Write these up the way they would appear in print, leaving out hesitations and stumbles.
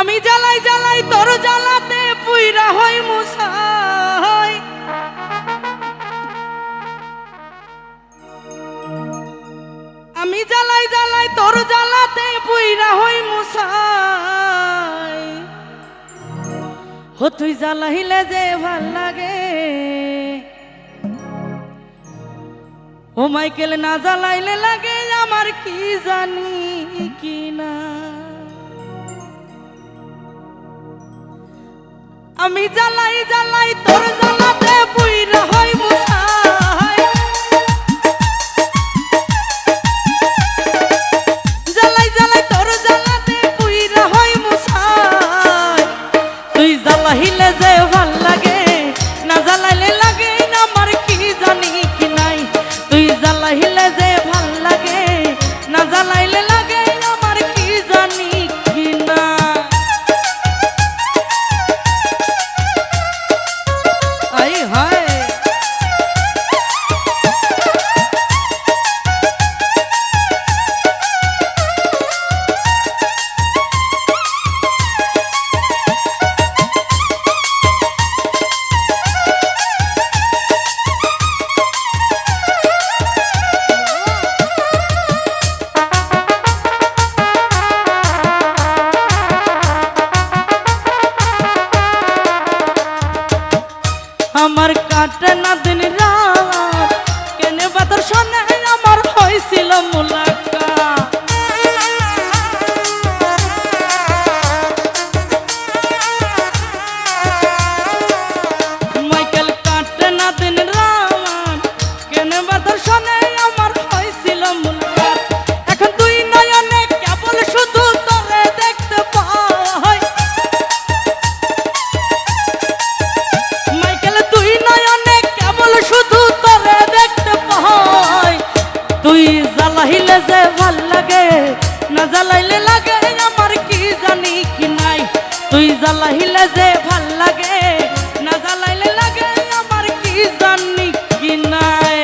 আমি জ্বালাই জ্বালাই তোর জ্বালাতে পুইরা হই মুসাই। আমি জ্বালাই জ্বালাই তোর জ্বালাতে পুইরা হই মুসাই। ও তুই জ্বালাইলে যে ভাল লাগে, ও মাইকেল না জ্বালাইলে লাগে আমার কি জানি কি না। আমি জ্বালাই জ্বালাই তোর জ্বালাতে পুইরা হই মুসাই। জ্বালাই জ্বালাই তোর জ্বালাতে পুইরা হই মুসাই। তুই জ্বালাইলে যে ভাল লাগে, না জ্বালাইলে লাগে না আমার কি জানি কি নাই। তুই জ্বালাইলে যে ভাল লাগে, না জ্বালাইলে লাগে আমার কি জানি কি না। আই হায় আমার কাটে না দিন রাত, কেনে বাদর শোনে আমার হয়েছিল মুলাকাত। মাইকেল কাটে না দিন রাত, কেনে বাদর শোনে আমার হয়েছিল মুলাকাত। এখন তুই নয়নে কেবল শুধু তোরে দেখতে পাই। শুধু তোরে দেখতে পাই। তুই জ্বালাইলে যে ভাল লাগে, না জ্বালাইলে লাগে আমার কি জানি কি নাই। তুই জ্বালাইলে যে ভাল লাগে, না জ্বালাইলে লাগে আমার কি জানি কি নাই।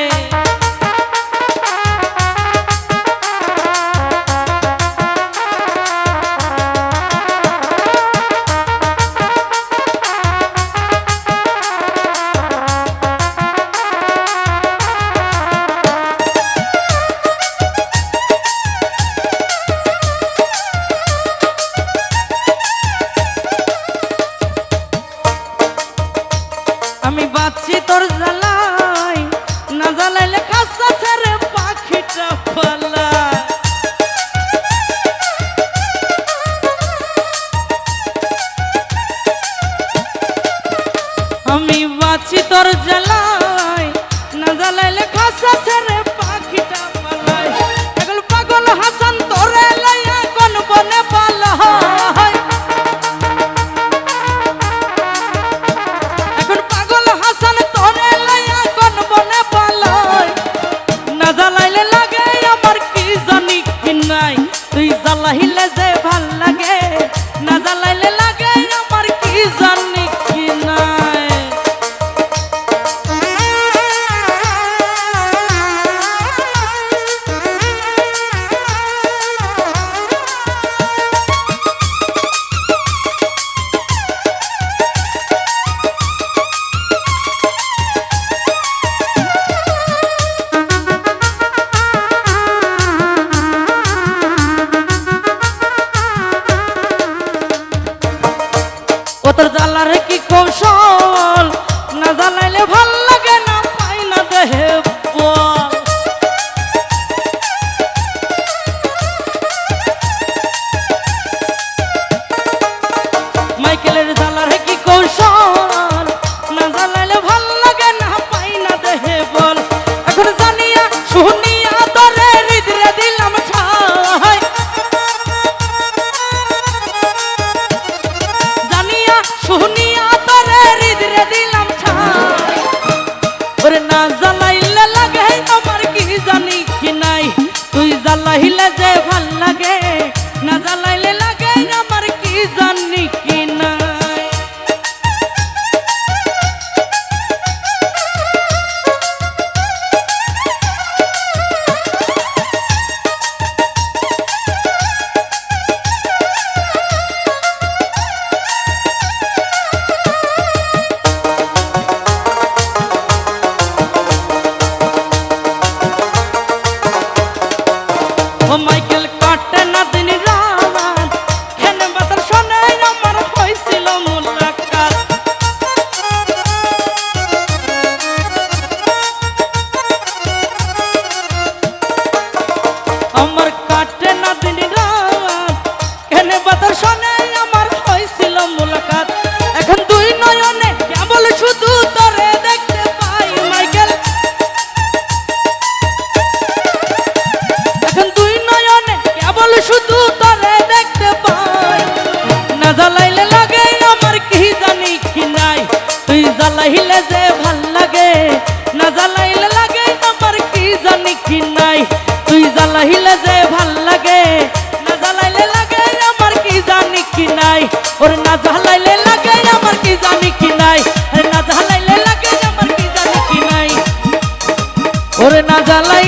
আমি বাঁচি তোর জ্বালাই, না জ্বালাইলে খাসা ছেড়ে পাখিটা পালায়। আমি বাঁচি তোর জ্বালাই, না জ্বালাইলে খাসা ছেড়ে পাখিটা পালায়। এখন পাগল হাসান তোরে লইয়া কোন বনে পালায়। জ্বালাইলে লাগে আমার কি জানি কি নাই। তুই জ্বালাইলে যে ভাল লাগে, না জ্বালাইলে লাগে আমার কি জানি কি নাই। ওরে না জ্বালাইলে লাগে আমার কি জানি কি নাই, আরে না জ্বালাইলে লাগে আমার কি জানি কি নাই, ওরে না জ্বালাই